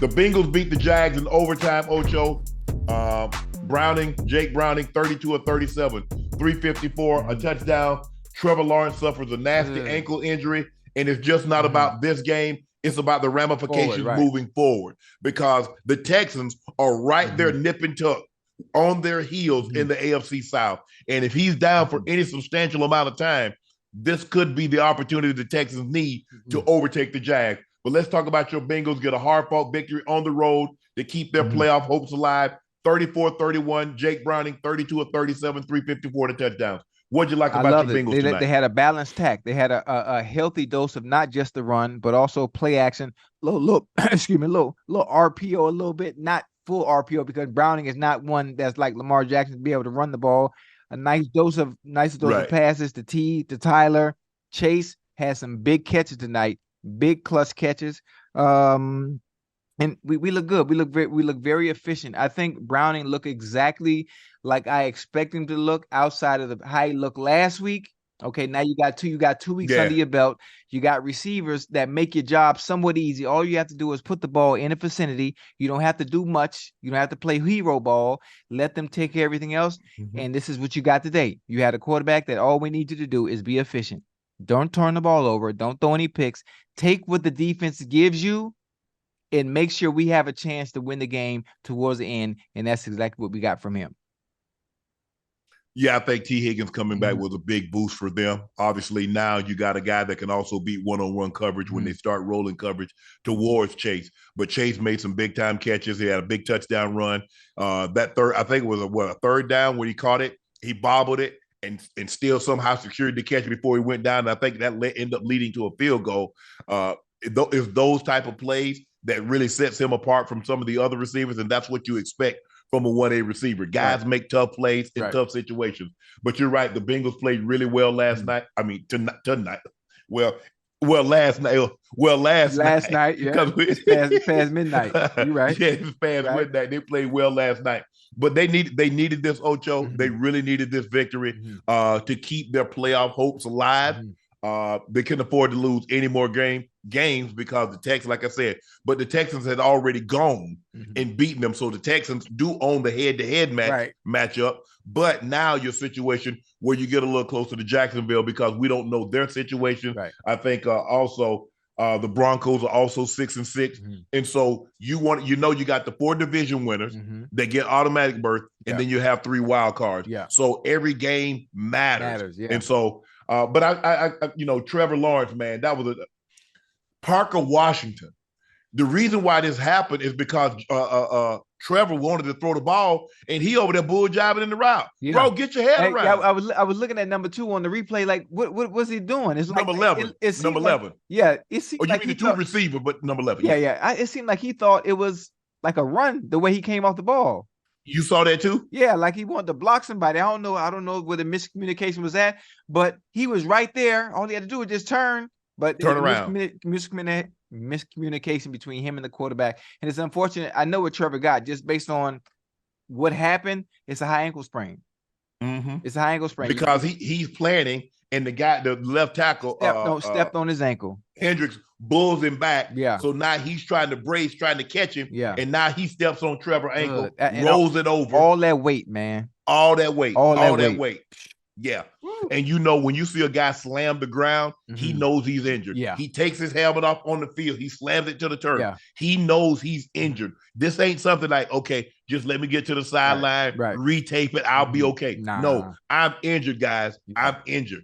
The Bengals beat the Jags in overtime, Ocho. Jake Browning, 32 of 37, 354, a touchdown. Trevor Lawrence suffers a nasty ankle injury, and it's just not about this game. It's about the ramifications moving forward, because the Texans are right there nip and tuck on their heels in the AFC South. And if he's down for any substantial amount of time, this could be the opportunity the Texans need to overtake the Jags. But let's talk about your Bengals get a hard-fought victory on the road to keep their playoff hopes alive. 34-31, Jake Browning, 32 of 37, 354 to touchdowns. What'd you like about your Bengals tonight? They had a balanced tack. They had a healthy dose of not just the run, but also play action. Little RPO a little bit, not full RPO, because Browning is not one that's like Lamar Jackson to be able to run the ball. A nice dose of passes to T, to Tyler. Chase had some big catches tonight, big clutch catches. And we look good. We look very efficient. I think Browning looked exactly like I expect him to look outside of how he looked last week. Okay, now you got 2 weeks under your belt. You got receivers that make your job somewhat easy. All you have to do is put the ball in a vicinity. You don't have to do much. You don't have to play hero ball. Let them take care of everything else. And this is what you got today. You had a quarterback that all we need you to do is be efficient. Don't turn the ball over. Don't throw any picks. Take what the defense gives you and make sure we have a chance to win the game towards the end. And that's exactly what we got from him. Yeah, I think T. Higgins coming back was a big boost for them. Obviously, now you got a guy that can also beat one-on-one coverage when they start rolling coverage towards Chase. But Chase made some big-time catches. He had a big touchdown run. That third, I think it was a third down when he caught it. He bobbled it and still somehow secured the catch before he went down. And I think that ended up leading to a field goal. It's those type of plays that really sets him apart from some of the other receivers, and that's what you expect from a 1A receiver. Guys make tough plays in tough situations. But you're right, the Bengals played really well last night. I mean, tonight. Last night. Yeah. It's past midnight. You're right. Yeah, it's past midnight. They played well last night. But they needed this, Ocho. They really needed this victory to keep their playoff hopes alive. They couldn't afford to lose any more games because the Texans, like I said, but the Texans had already gone and beaten them. So the Texans do own the head-to-head matchup. But now your situation where you get a little closer to Jacksonville because we don't know their situation. I think also the Broncos are also 6-6. And so you got the 4 division winners that get automatic berth, and then you have 3 wild cards. So every game matters. And so but I Trevor Lawrence, man, that was Parker Washington. The reason why this happened is because Trevor wanted to throw the ball, and he over there bull jobbing in the route. Bro, get your head around. I was looking at number 2 on the replay. Like, what was he doing? It's number 11. It's number 11. It seemed like you mean the 2 receiver, but number 11. It seemed like he thought it was like a run the way he came off the ball. You saw that too? Yeah, like he wanted to block somebody. I don't know where the miscommunication was at, but he was right there. All he had to do was just turn. But turn around. Miscommunication between him and the quarterback. And it's unfortunate. I know what Trevor got just based on what happened. It's a high ankle sprain. It's a high ankle sprain. Because he's planning, and the left tackle stepped on his ankle. Hendricks bulls him back. So now he's trying to catch him. And now he steps on Trevor's ankle, rolls it over. All that weight, man. All that weight. Yeah. And when you see a guy slam the ground, he knows he's injured. He takes his helmet off on the field. He slams it to the turf. He knows he's injured. This ain't something like, okay, just let me get to the sideline, retape it. I'll be okay. No, I'm injured, guys. I'm injured.